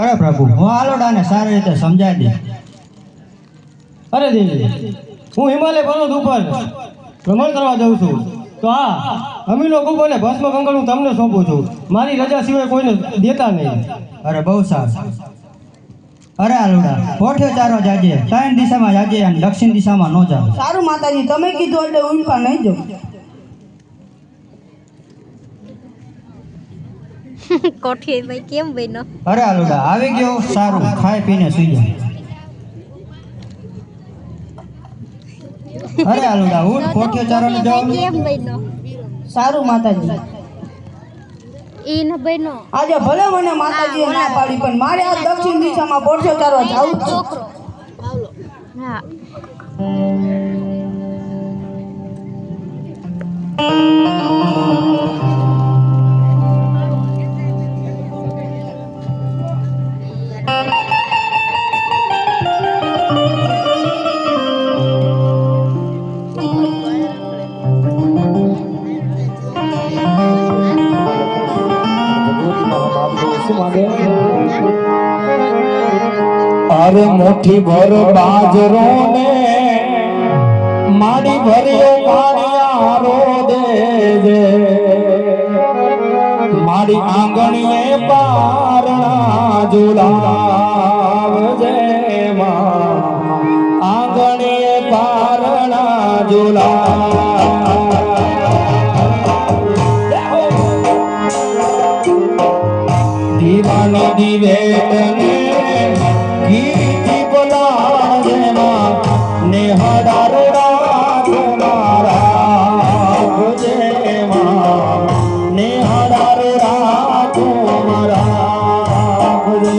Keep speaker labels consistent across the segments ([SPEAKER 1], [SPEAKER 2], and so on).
[SPEAKER 1] અરે પ્રભુ હું આલોડાને સારી રીતે સમજાવી દઈશ.
[SPEAKER 2] અરે દેવી, હું હિમાલય પર્વત ઉપર ભ્રમણ કરવા જાઉં છું, તો આ અમીનો ગુબ અને ભસ્મ કંકણ હું તમને સોંપું છું. મારી રજા સિવાય કોઈને દેતા નહીં.
[SPEAKER 1] અરે બહુ સારું. અરે આલોડા કોઠ્યો ચારો જાજે, ત્રણ દિશામાં જાજે અને દક્ષિણ દિશામાં ન જાવ.
[SPEAKER 3] સારું માતાજી, તમે કીધું એટલે ઉલ્કા નહીં જાઉં.
[SPEAKER 4] કોઠી ભાઈ કેમ બન્યો?
[SPEAKER 1] અરે આલોડા આવી ગયો, સારું ખાઈ પીને સુઈ જા. અરે આલોડા ઉઠ, કોઠ્યો ચારો ને જાવ.
[SPEAKER 4] કેમ બન્યો?
[SPEAKER 3] સારું માતાજી.
[SPEAKER 4] ઈ ન બન્યો.
[SPEAKER 3] આજે ભલે મને માતાજીએ ના પાડી, પણ મારે આ દક્ષિણ દિશામાં બોરસો ચારવા જાવું જ છે.
[SPEAKER 4] હા.
[SPEAKER 5] અરે મુઠ્ઠી ભર બાજરો ને માડી ભર્યો પાણિયારો દેજે, માડી આંગણીએ પારણા ઝુલાવજે માં, આંગણીએ પારણા દીવાની દિવેટને ગીતી બોલાવે માં, નેહડા રોડા તમારા ભજે માં, નેહડા રોડા તમારા ભજે.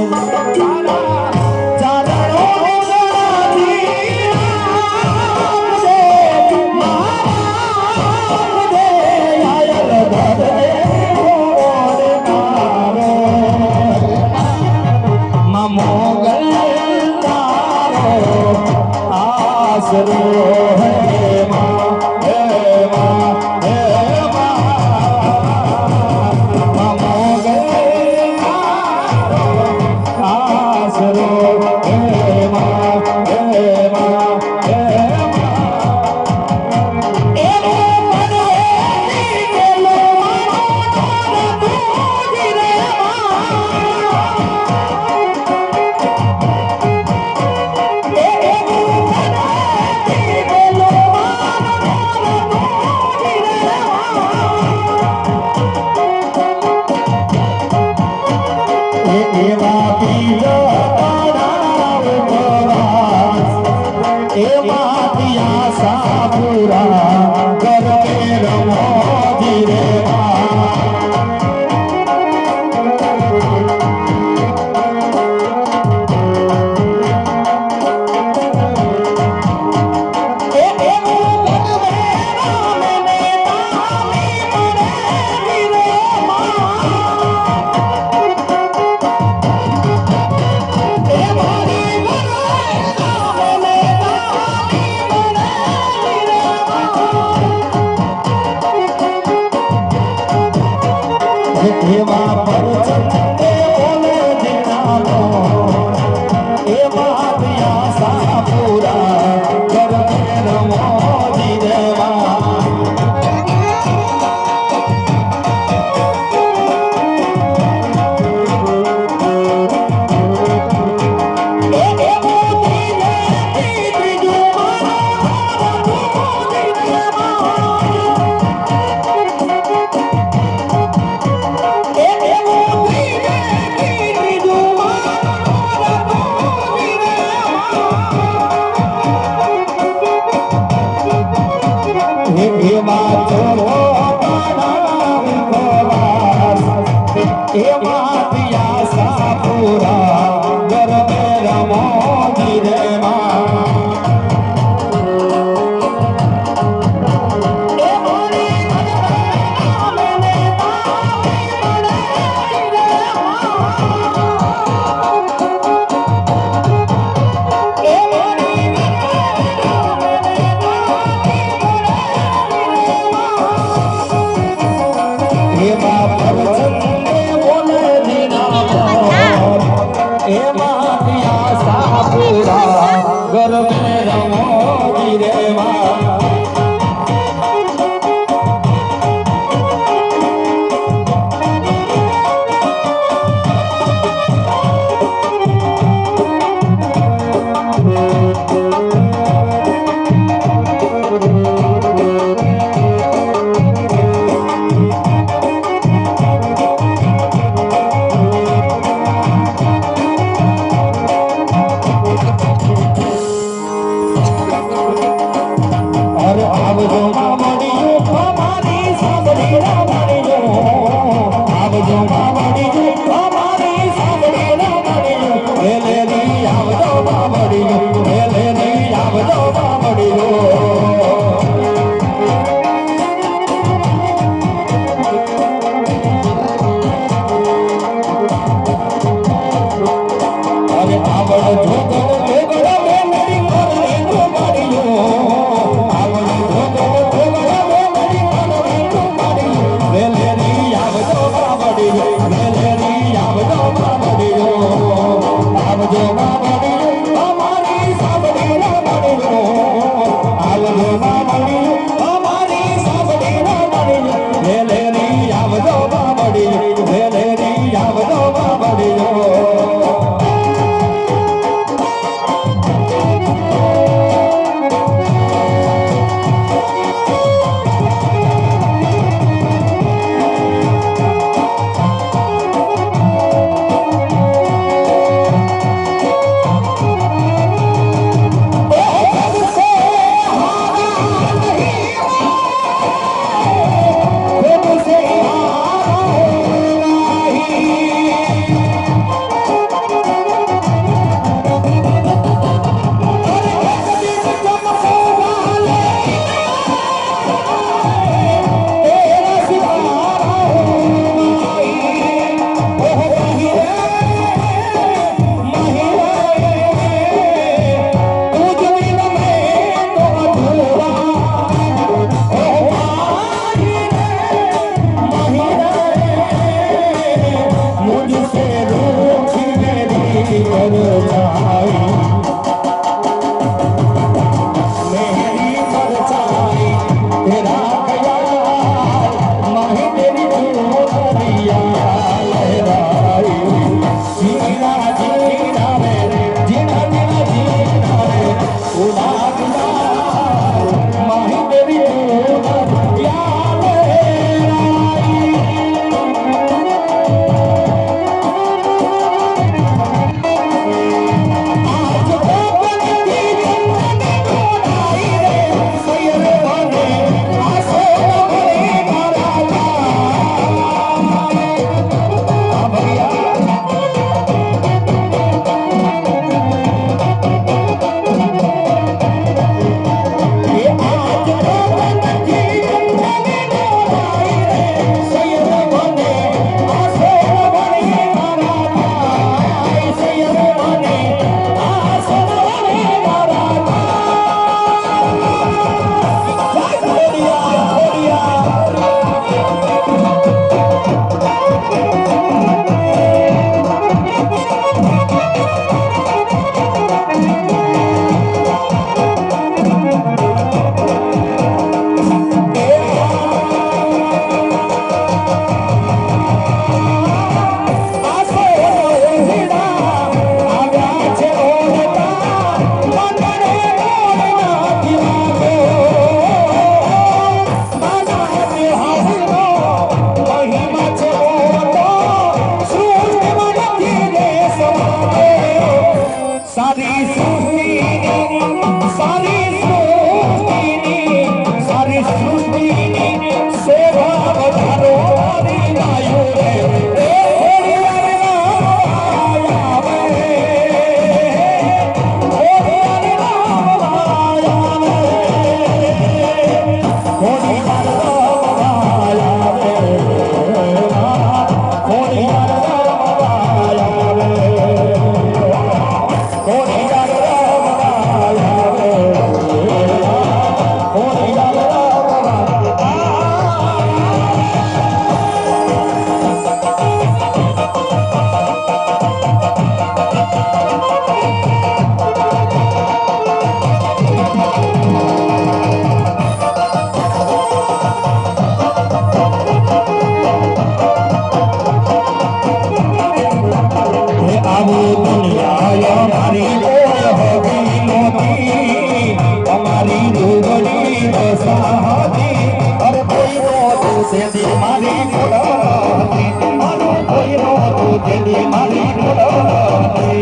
[SPEAKER 5] તેદી મારી કુળવતી મારું કોઈ નહોતું તેદી મારી કુળવતી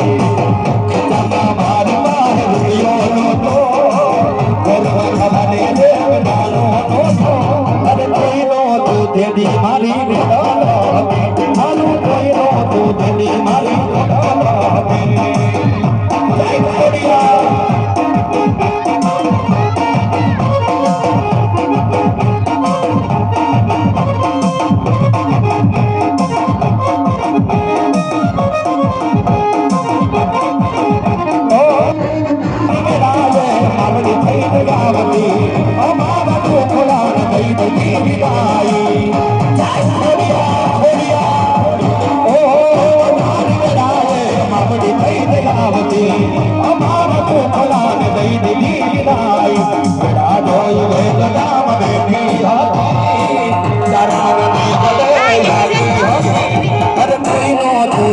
[SPEAKER 5] ખજાના મારી પાસે રૂપિયો નહોતો ગર્વ ખવાને દેવદાનો નહોતો અરે કોઈ નહોતું તેદી મારી કુળવતી મારું કોઈ નહોતું તેદી મારી કુળવતી જય ખોડિયાર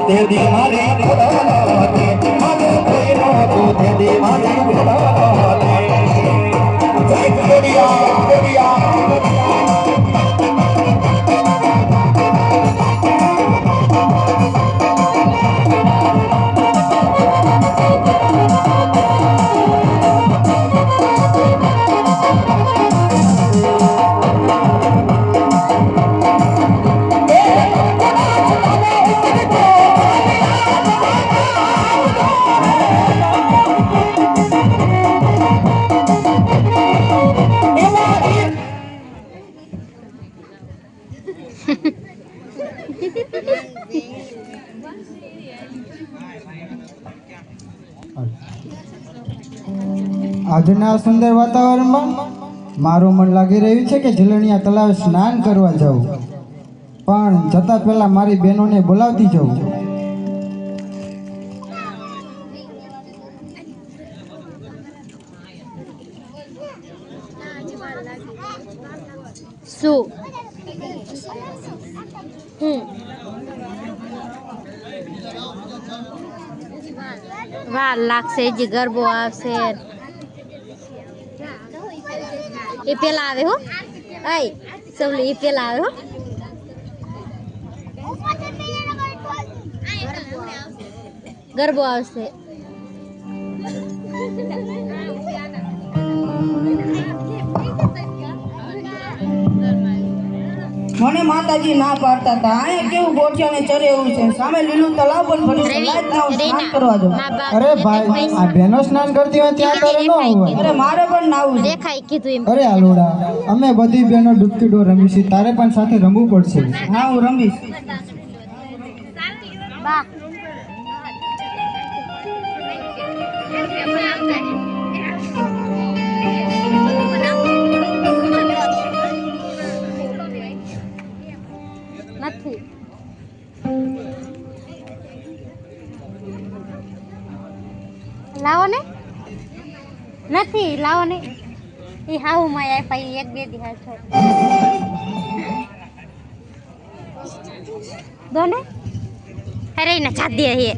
[SPEAKER 5] તેદી મારી કુળવતી મારું કોઈ નહોતું તેદી મારી કુળવતી જય ખોડિયાર
[SPEAKER 1] આજના સુંદર વાતાવરણમાં મારું મન લાગી રહ્યું છે કે ઝીલણિયા તળાવે સ્નાન કરવા જાઉં, પણ જતા પહેલા મારી બહેનોને બોલાવતી જાઉં.
[SPEAKER 4] શું વાર લાગશે, જે ગરબો આવશે એ પેલા આવે હો. આય સવલી એ પેલા આવે હો. ગરબો આવશે.
[SPEAKER 3] મને માતાજી ના પાડતા હતા અહીંયા કેવું ગોઠિયાને ચરે એવું છે, સામે લીલું તળાવ પણ ભર્યું છે, લાજ ના આવું સ્નાન કરવા દો.
[SPEAKER 1] અરે ભાઈ, આ બહેનો સ્નાન કરતી હોય ત્યાં તારે ન હોય.
[SPEAKER 3] અરે મારે પણ નાવું છે.
[SPEAKER 4] દેખાય કીધું એમ.
[SPEAKER 1] અરે આલુડા, અમે બધી બહેનો ડૂબકી ડોર રમીશું, તારે પણ સાથે રમવું પડશે.
[SPEAKER 3] હા હું રમીશ.
[SPEAKER 4] બા નથી લાવો ને, નથી લાવો ને. એ હાઉ માં આપ્યા એક બે દી હાથ દો ને. અરે ના છાદી હે.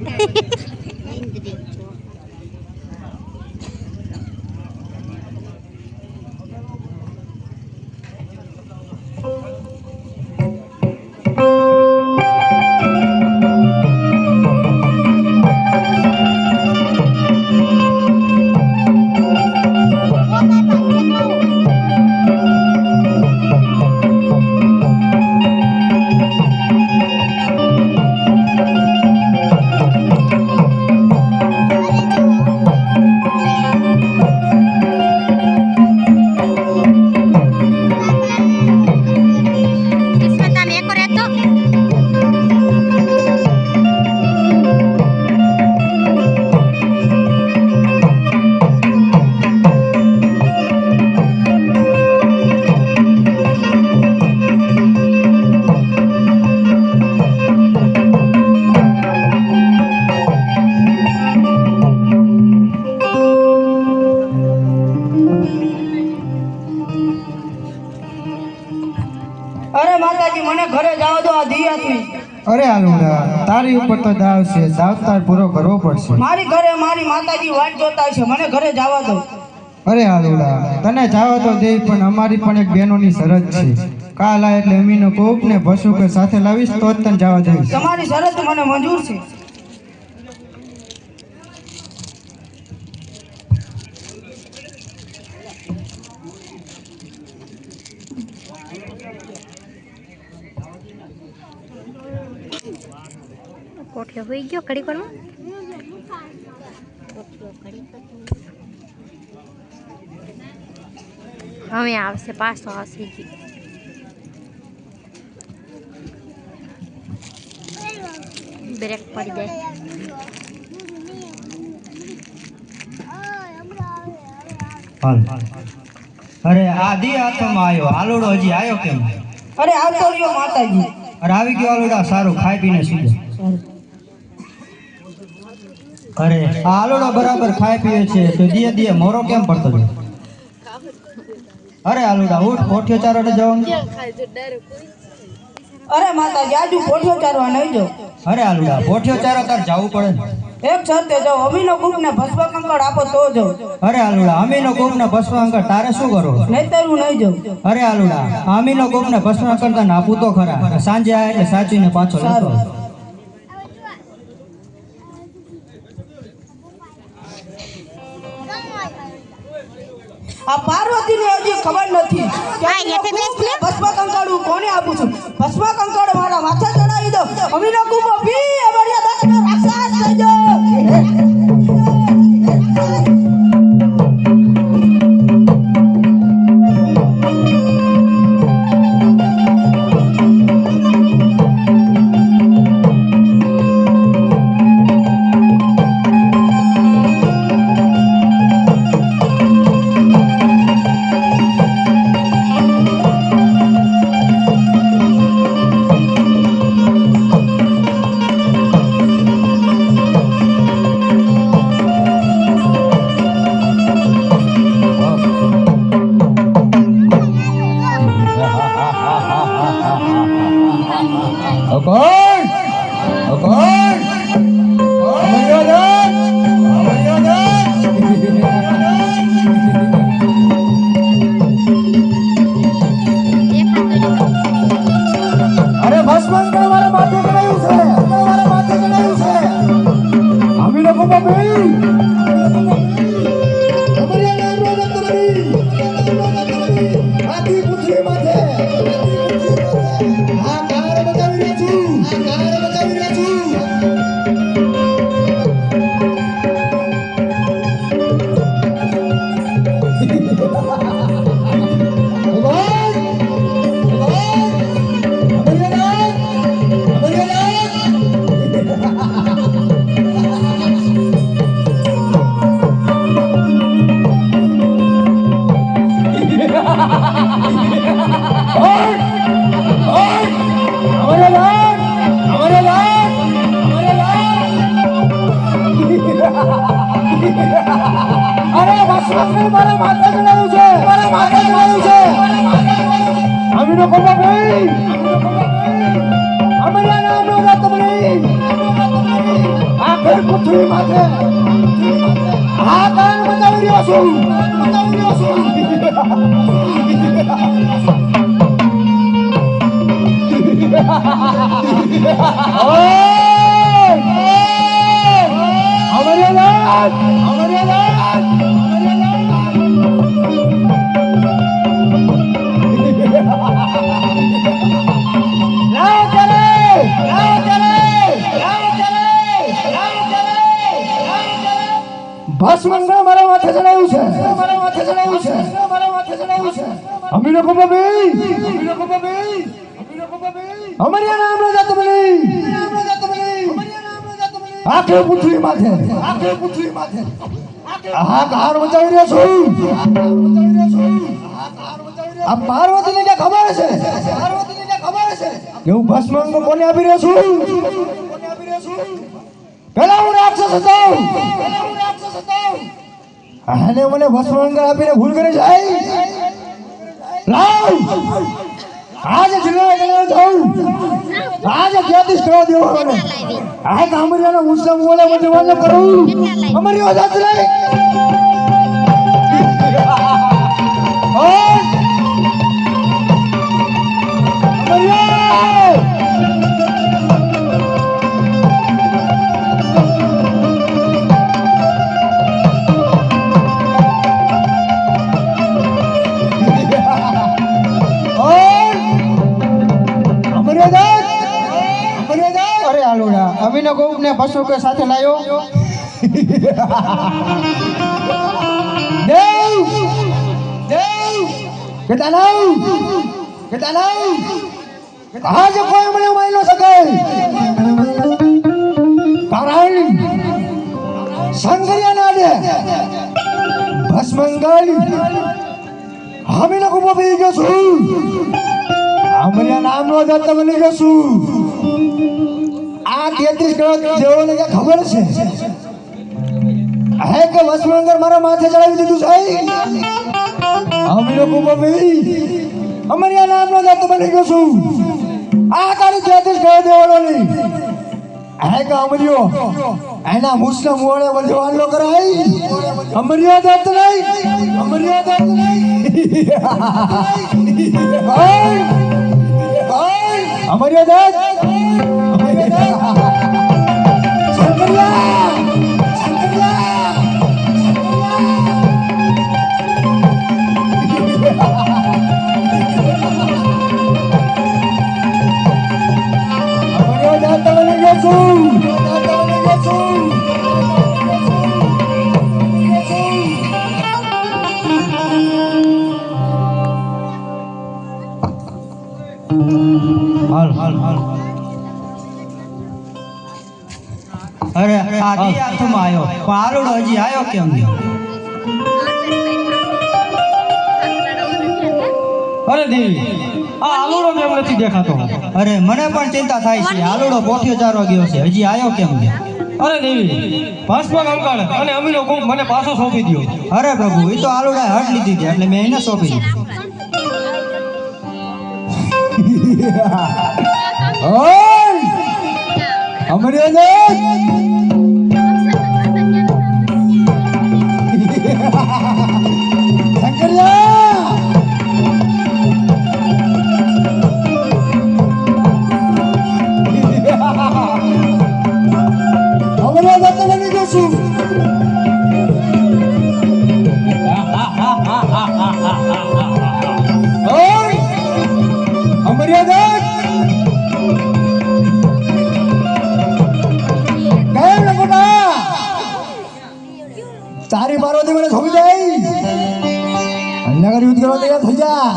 [SPEAKER 3] અરે માતાજી મને ઘરે જવા દો, આ દિયાથી.
[SPEAKER 1] અરે આલુડા, તારી ઉપર તો દાવ છે, દાવ તાર પૂરો કરવો પડશે.
[SPEAKER 3] મારી ઘરે મારી માતાજી વાટ જોતા છે, મને ઘરે જવા દો.
[SPEAKER 1] અરે આલુડા, તને જાવા તો દે, પણ અમારી પણ એક બહેનોની શરત છે. કાલ આ એટલે અમીનો કોક ને ભસુ કે સાથે લાવીશ તો જ તને જવા દઈશ.
[SPEAKER 3] તમારી શરત મને મંજૂર છે.
[SPEAKER 4] કોઠિયો હોઈ ગયો ઘડી પર હવે આવશે પાછો આવશે જી. બ્રેક પડી જાય.
[SPEAKER 2] અરે આધી હાથમાં આવ્યો આલુડો હજી આવ્યો કેમ?
[SPEAKER 3] અરે આવતો રહ્યો માતાજી.
[SPEAKER 2] અરે આવી ગયો આલુડા, સારું ખાઈ પીને સુઈ જા. અરે આ આલુડો બરાબર ખાઈ પીએ છે તો દિયે દિયે મોરો કેમ પડતો છે? અરે આલુડા ઉઠ, કોઠિયો ચારવા જવાનું.
[SPEAKER 3] અરે માતાજી આજુ પોઠિયો ચારવા નહીં જો.
[SPEAKER 2] અરે આલુડા કોઠિયો ચારવા તાર જવું પડે ને.
[SPEAKER 3] એક શરતે જાઓ, અમીનો કુક ને ભસ્મ કંકડ આપો તો જાઉં.
[SPEAKER 2] અરે આલુડા અમીનો કોક ને ભસ્મ અંકર તારે શું કરો?
[SPEAKER 3] નહીતર હું નહીં જાઉં.
[SPEAKER 2] અરે આલુડા અમીનો કોક ને ભસ્મ કરતા નાપું તો ખરા. સાંજે આ એટલે સાચવીને પાછો લેતો.
[SPEAKER 3] સારું. આ પાર્વતી ને હજી ખબર નથી કે
[SPEAKER 4] હા, યાતે બેસ લે.
[SPEAKER 3] ભસ્મ કંકડ હું કોને આપું છું. ભસ્મ કંકડ મારા માથે ચડાવી દો. અમીનો કુક ભી અમારી દક્ષનો રાક્ષસ થજો.
[SPEAKER 5] ભસ્મંગા મારા માથે ચડાવ્યું છે, મારા માથે ચડાવ્યું છે, મારા માથે ચડાવ્યું છે. અમીનો કબાબી, અમીનો કબાબી, અમીનો કબાબી. અમારી નામ નો જાત બની, નામ નો જાત બની, અમારી નામ નો જાત બની. આખે પૃથ્વી માથે, આખે પૃથ્વી માથે. આ કાર મચાવી રહ્યો છું, આ પાર્વતીને કે ખબર છે, પાર્વતીને કે ખબર છે કે હું ભસ્માંગ કોને આપી રહ્યો છું, કોને આપી રહ્યો છું. પેલા હું રાક્ષસ હતો, આને મને ભસ્માંગ આપીને ભૂલ કરી જાય. લાવ આજે જિલ્લા ગણવા જાઉં, આજે જ્ઞાતિશ કરવા દેવો મને. આ કામરિયાનો મુસ્લિમ બોલે મને વાલો કરું. અમારી વાત સાચી લાગે.
[SPEAKER 1] ભસ્મ કોઈ સાથે લાયો?
[SPEAKER 5] દેવ દેવ કે દાનવ આજે કોઈ મને મારી ન શકે, કારણ શંકરિયા નાડે ભસ્મંગલ અમે લોકો બની ગયો છું, અમરિયા નામનો દત્ત બની ગયો છું. આ 33 કરોડ જેઓને કે ખબર છે હે કે ભસ્મંગલ મારા માથે ચડાવી દીધું છે. અમે લોકો બની અમરિયા નામનો દત્ત બની ગયો છું. આ તારી 33 કરોડ દેવાળોની હે કે અમરિયો એના મુસ્લિમ મોડે બંધવાન લો કરાય. અમરિયા દત્ત નહીં, અમરિયા દત્ત નહીં. અમરિયા દત્ત, શંકરિયા, શંકરિયા. અમરિયા દત્ત બની ગયો છું.
[SPEAKER 6] અરે આથી હાથમાં આવ્યો પણ આલુડો હજી આવ્યો કેમ નહીં?
[SPEAKER 2] અરે દેવી, આ આલુડો કેમ નથી દેખાતો?
[SPEAKER 6] અરે મને પણ ચિંતા થાય છે, આલુડો પોઠિયો ચારવા ગયો છે, હજી આવ્યો કેમ નહીં?
[SPEAKER 2] અરે દેવી, ભસ્મ કંકણ અને અમીનો કુંભ મને પાછો સોંપી દો.
[SPEAKER 6] અરે પ્રભુ, એ તો આલુડાએ હટ લીધી હતી એટલે મેં એને સોંપી દીધી.
[SPEAKER 5] અમરિયા દત્ત, શંકરિયા. અમરિયા દત્ત બની ગયો છું. અમરિયા દત્ત તારી પાર્વતી મને થોડી જાય નગર યુદ્ધ કરવા તૈયાર થઈ જા.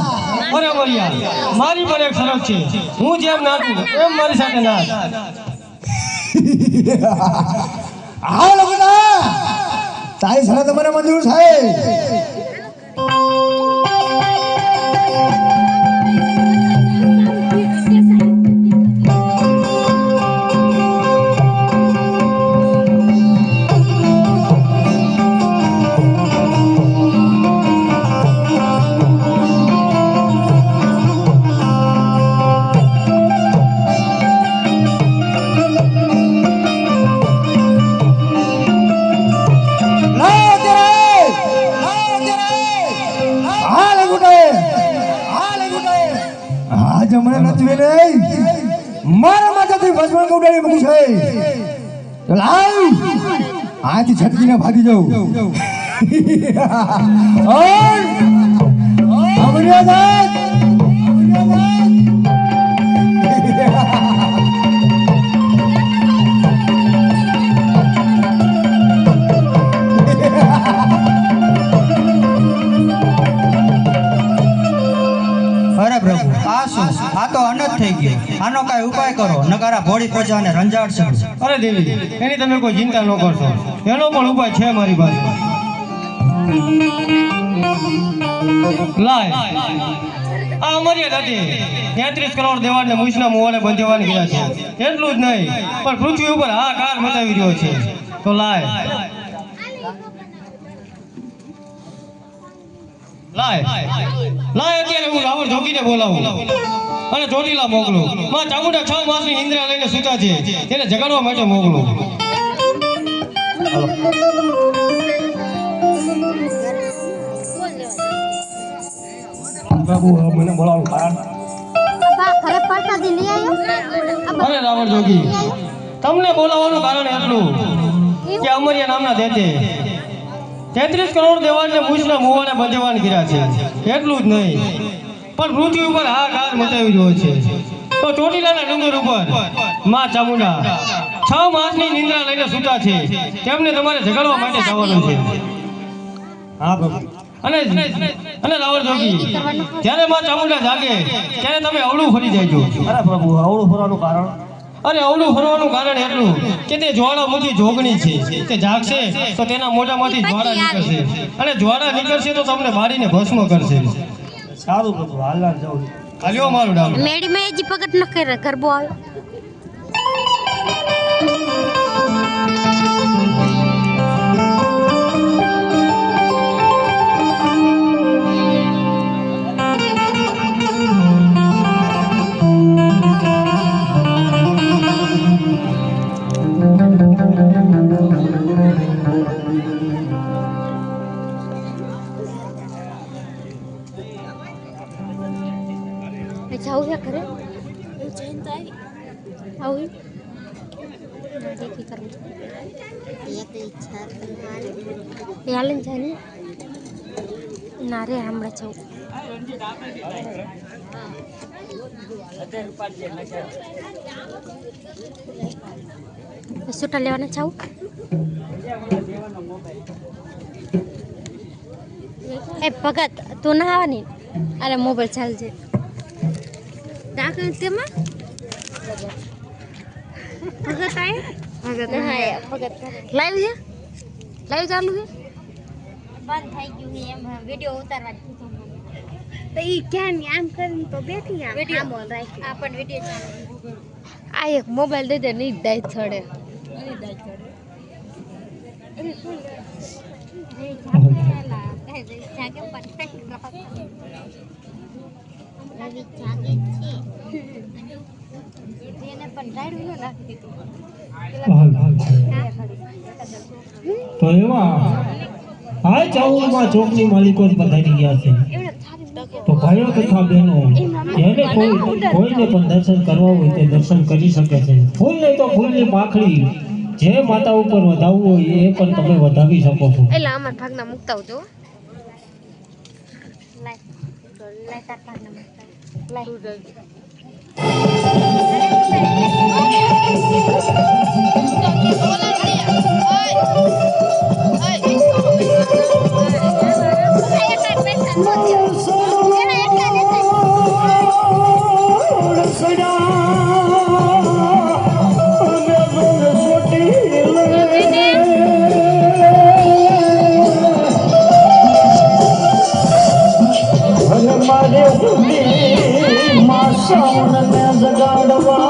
[SPEAKER 2] અરે અમરિયા, મારી પર એક શરત છે, હું જેમ નાચું એમ મારી સાથે નાચ.
[SPEAKER 5] હા લગના તારી શરત મને મંજૂર છે. મારા માથાથી ભસ્મ ઉડાડી મૂકું છે. લાવ આથી છટકીને ભાગી જાઉં. અમરિયા દત્ત,
[SPEAKER 6] અરે પ્રભુ, આ શું? આ તો અનજ થઈ ગયો. આનો કાંઈ ઉપાય કરો, નકારા ભોળી પ્રજાને રંજાડશે.
[SPEAKER 2] અરે દેવી, એની તમે કોઈ ચિંતા ન કરશો, એનો પણ ઉપાય છે મારી પાસે. લાય, આ અમરિયા દત્તે 33 કરોડ દેવાને મૂછના મુવાને બંધવાન ગયા છે. એટલું જ નહીં પણ પૃથ્વી ઉપર હાહાકાર મચાવી રહ્યો છે. તો લાય અત્યારે હું રાવણ જોગીને બોલાવું અને ચોટીલા મોકલું. માં ચામુંડા 6 માસની નિંદ્રા લઈને સૂતા છે, તેને જગાડવા માટે મોકલું. બાબુ મને બોલાવો કારણ.
[SPEAKER 4] ઘરે પ્રસાદી લઈ આવ્યો?
[SPEAKER 2] અરે રાવણ જોગી, તમને બોલાવવાનું કારણ એટલું કે અમરિયા નામના દેતે 33 કરોડ દેવાને મૂછના મુવાને બંધવાન કર્યા છે. એટલું જ નહીં પણ પૃથ્વી ઉપર હાહાકાર મચાવી રહ્યો છે. તો ચોટીલાના ડુંગર ઉપર માં ચામુંડા 6 માસની નિંદ્રા લઈને સૂતા છે. તેમને તમારે જગાડવા માટે જવાનું છે. હા પ્રભુ. અને રાવણ જોગી જ્યારે માં ચામુંડા જાગે ત્યારે તમે અવળું ફરી જાયજો.
[SPEAKER 7] અરે પ્રભુ આવડું ફરવાનું કારણ?
[SPEAKER 2] અરે અવળું ફરવાનું કારણ એટલું કે તે જ્વાળામુખી જોગણી છે. તે જાગશે તો તેના મોઢામાંથી જ્વાળા નીકળશે અને જ્વાળા નીકળશે તો તમને મારીને ભસ્મ કરશે.
[SPEAKER 7] સારું પ્રભુ હાલના જાઉં.
[SPEAKER 2] હાલ્યો મારું ડામ.
[SPEAKER 4] મેડી મેં હજી પગટ ન કરે ગરબો આવે. જાઉં છે ઘરે આવું દેખી કરું હાલન છે ને ના રે હમણાં જાઉં સૂટા લેવાના જાઉં એ ભગત તું ના આવવાની અરે મોબાઈલ ચાલશે તેમાં ભગત આય ભગત લાઈવ છે લાઈવ ચાલુ છે બંધ થઈ ગયું છે એમ વિડિયો ઉતારવાની કીધું તો ઈ ક્યાં આમ કરીને તો બેઠી આમ વિડિયો રાખી આ પણ વિડિયો ચાલુ આ એક મોબાઈલ દે દે ની દાઈ છડે એની દાઈ છડે એની શું રે જાગેલા કહે જાગે પરફેક્ટ રવિ જાગે છે એને પણ રાડું ન નાખી દીધું
[SPEAKER 7] તો એવા આ ચાઉરમાં ચોકની માલિકો પધારી ગયા છે. તો ભાઈઓ તથા બહેનો જેને કોઈને પણ દર્શન કરવા હોય તે દર્શન કરી શકે છે. ફૂલ નહીં તો ફૂલની પાંખડી જે માતા ઉપર વધાવવું હોય એ પણ તમે વધાવી શકો છો.
[SPEAKER 4] એટલે અમાર ભાગના મુકતા આવજો લાય તાર ભાગના મુકતા લાય
[SPEAKER 5] જગાડવા